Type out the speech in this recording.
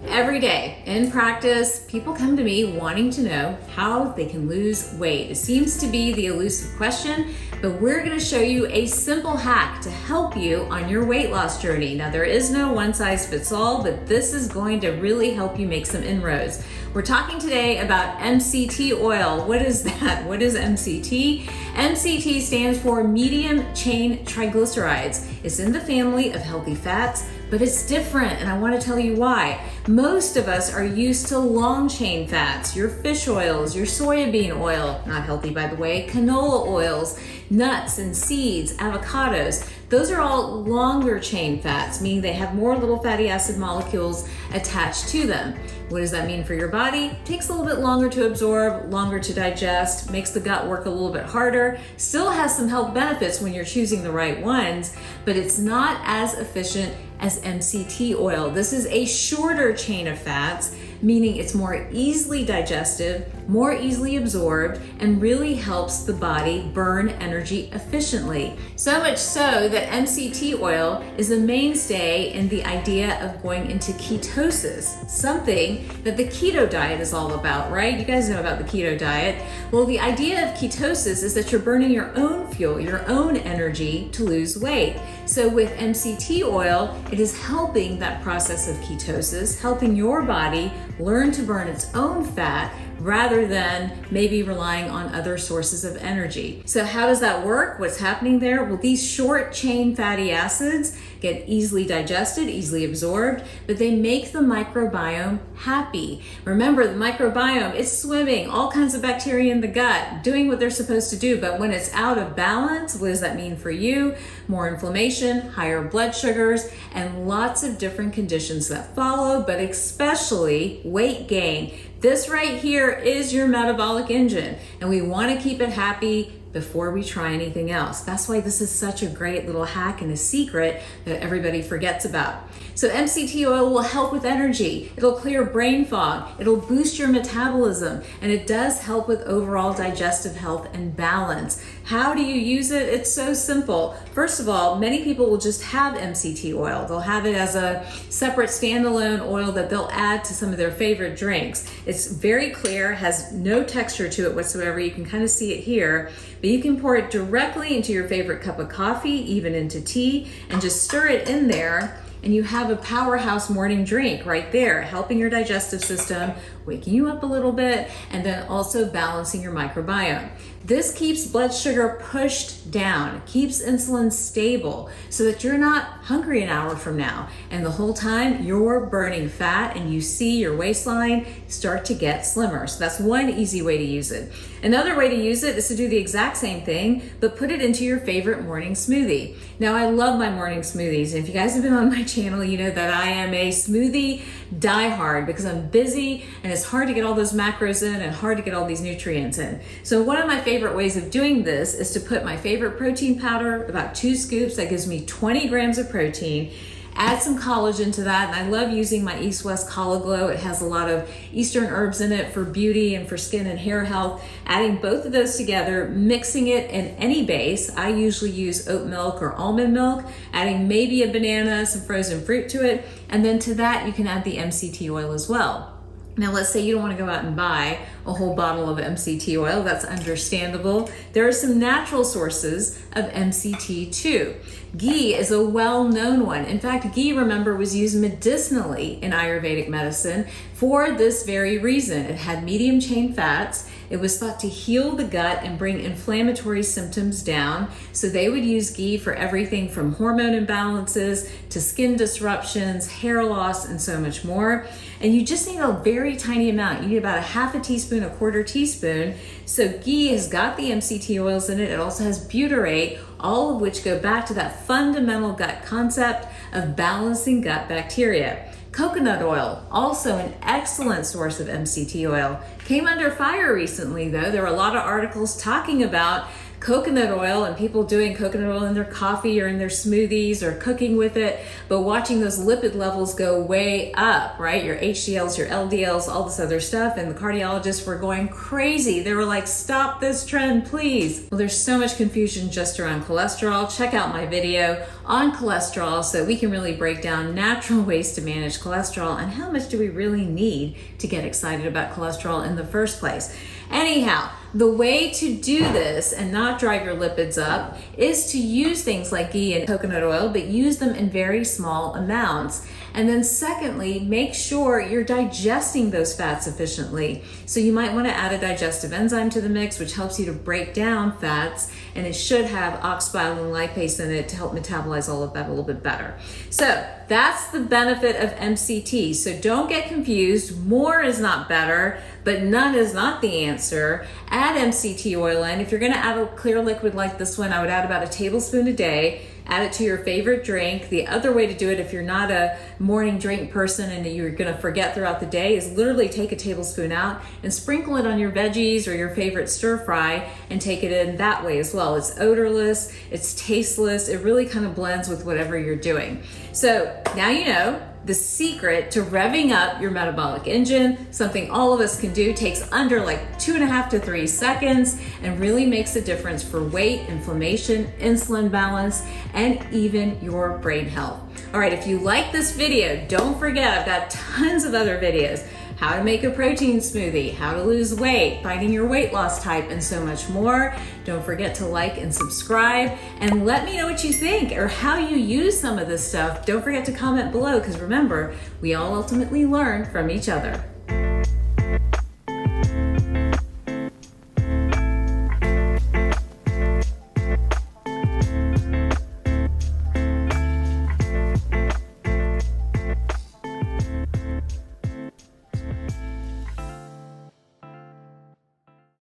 Every day in practice, people come to me wanting to know how they can lose weight. It seems to be the elusive question, but we're going to show you a simple hack to help you on your weight loss journey. Now, there is no one size fits all, but this is going to really help you make some inroads. We're talking today about MCT oil. What is that? What is MCT? MCT stands for medium chain triglycerides. It's in the family of healthy fats, but it's different, and I want to tell you why. Most of us are used to long chain fats, your fish oils, your soybean oil, not healthy by the way, canola oils, nuts and seeds, avocados. Those are all longer chain fats, meaning they have more little fatty acid molecules attached to them. What does that mean for your body? It takes a little bit longer to absorb, longer to digest, makes the gut work a little bit harder, still has some health benefits when you're choosing the right ones, but it's not as efficient as MCT oil. This is a shorter chain of fats, meaning it's more easily digestive, more easily absorbed, and really helps the body burn energy efficiently. So much so that MCT oil is a mainstay in the idea of going into ketosis, something that the keto diet is all about, right? You guys know about the keto diet. Well, the idea of ketosis is that you're burning your own fuel, your own energy to lose weight. So with MCT oil, it is helping that process of ketosis, helping your body learn to burn its own fat rather than maybe relying on other sources of energy. So how does that work? What's happening there? Well, these short chain fatty acids get easily digested, easily absorbed, but they make the microbiome happy. Remember, the microbiome is swimming, all kinds of bacteria in the gut, doing what they're supposed to do, but when it's out of balance, what does that mean for you? More inflammation, higher blood sugars, and lots of different conditions that follow, but especially weight gain. This right here is your metabolic engine, and we want to keep it happy before we try anything else. That's why this is such a great little hack and a secret that everybody forgets about. So MCT oil will help with energy. It'll clear brain fog. It'll boost your metabolism, and it does help with overall digestive health and balance. How do you use it? It's so simple. First of all, many people will just have MCT oil. They'll have it as a separate standalone oil that they'll add to some of their favorite drinks. It's very clear, has no texture to it whatsoever. You can kind of see it here, but you can pour it directly into your favorite cup of coffee, even into tea, and just stir it in there. And you have a powerhouse morning drink right there, helping your digestive system, waking you up a little bit, and then also balancing your microbiome. This keeps blood sugar pushed down, keeps insulin stable so that you're not hungry an hour from now. And the whole time you're burning fat and you see your waistline start to get slimmer. So that's one easy way to use it. Another way to use it is to do the exact same thing, but put it into your favorite morning smoothie. Now, I love my morning smoothies. And if you guys have been on my channel, you know that I am a smoothie diehard because I'm busy and it's hard to get all those macros in and hard to get all these nutrients in. So one of my favorite ways of doing this is to put my favorite protein powder, about 2 scoops, that gives me 20 grams of protein, add some collagen to that, and I love using my East West Collaglow. It has a lot of Eastern herbs in it for beauty and for skin and hair health. Adding both of those together, mixing it in any base. I usually use oat milk or almond milk, adding maybe a banana, some frozen fruit to it, and then to that you can add the MCT oil as well. Now, let's say you don't want to go out and buy a whole bottle of MCT oil. That's understandable. There are some natural sources of MCT too. Ghee is a well-known one. In fact, ghee, remember, was used medicinally in Ayurvedic medicine for this very reason. It had medium chain fats. It was thought to heal the gut and bring inflammatory symptoms down. So they would use ghee for everything from hormone imbalances to skin disruptions, hair loss, and so much more. And you just need a very tiny amount. You need about a half a teaspoon, a quarter teaspoon. So ghee has got the MCT oils in it. It also has butyrate, all of which go back to that fundamental gut concept of balancing gut bacteria. Coconut oil, also an excellent source of MCT oil. Came under fire recently though. There were a lot of articles talking about coconut oil and people doing coconut oil in their coffee or in their smoothies or cooking with it, but watching those lipid levels go way up, right? Your HDLs, your LDLs, all this other stuff. And the cardiologists were going crazy. They were like, stop this trend, please. Well, there's so much confusion just around cholesterol. Check out my video on cholesterol so we can really break down natural ways to manage cholesterol and how much do we really need to get excited about cholesterol in the first place. Anyhow, the way to do this and not drive your lipids up is to use things like ghee and coconut oil, but use them in very small amounts. And then secondly, make sure you're digesting those fats efficiently. So you might want to add a digestive enzyme to the mix, which helps you to break down fats, and it should have oxbiotin lipase in it to help metabolize all of that a little bit better. So that's the benefit of MCT. So don't get confused. More is not better, but none is not the answer. Add MCT oil in. If you're going to add a clear liquid like this one, I would add about a tablespoon a day. Add it to your favorite drink. The other way to do it, if you're not a morning drink person and you're gonna forget throughout the day, is literally take a tablespoon out and sprinkle it on your veggies or your favorite stir fry and take it in that way as well. It's odorless, it's tasteless, it really kind of blends with whatever you're doing. So now you know the secret to revving up your metabolic engine, something all of us can do, takes under like 2.5 to 3 seconds and really makes a difference for weight, inflammation, insulin balance, and even your brain health. All right, if you like this video, don't forget I've got tons of other videos. How to make a protein smoothie, how to lose weight, finding your weight loss type, and so much more. Don't forget to like and subscribe, and let me know what you think or how you use some of this stuff. Don't forget to comment below, because remember, we all ultimately learn from each other.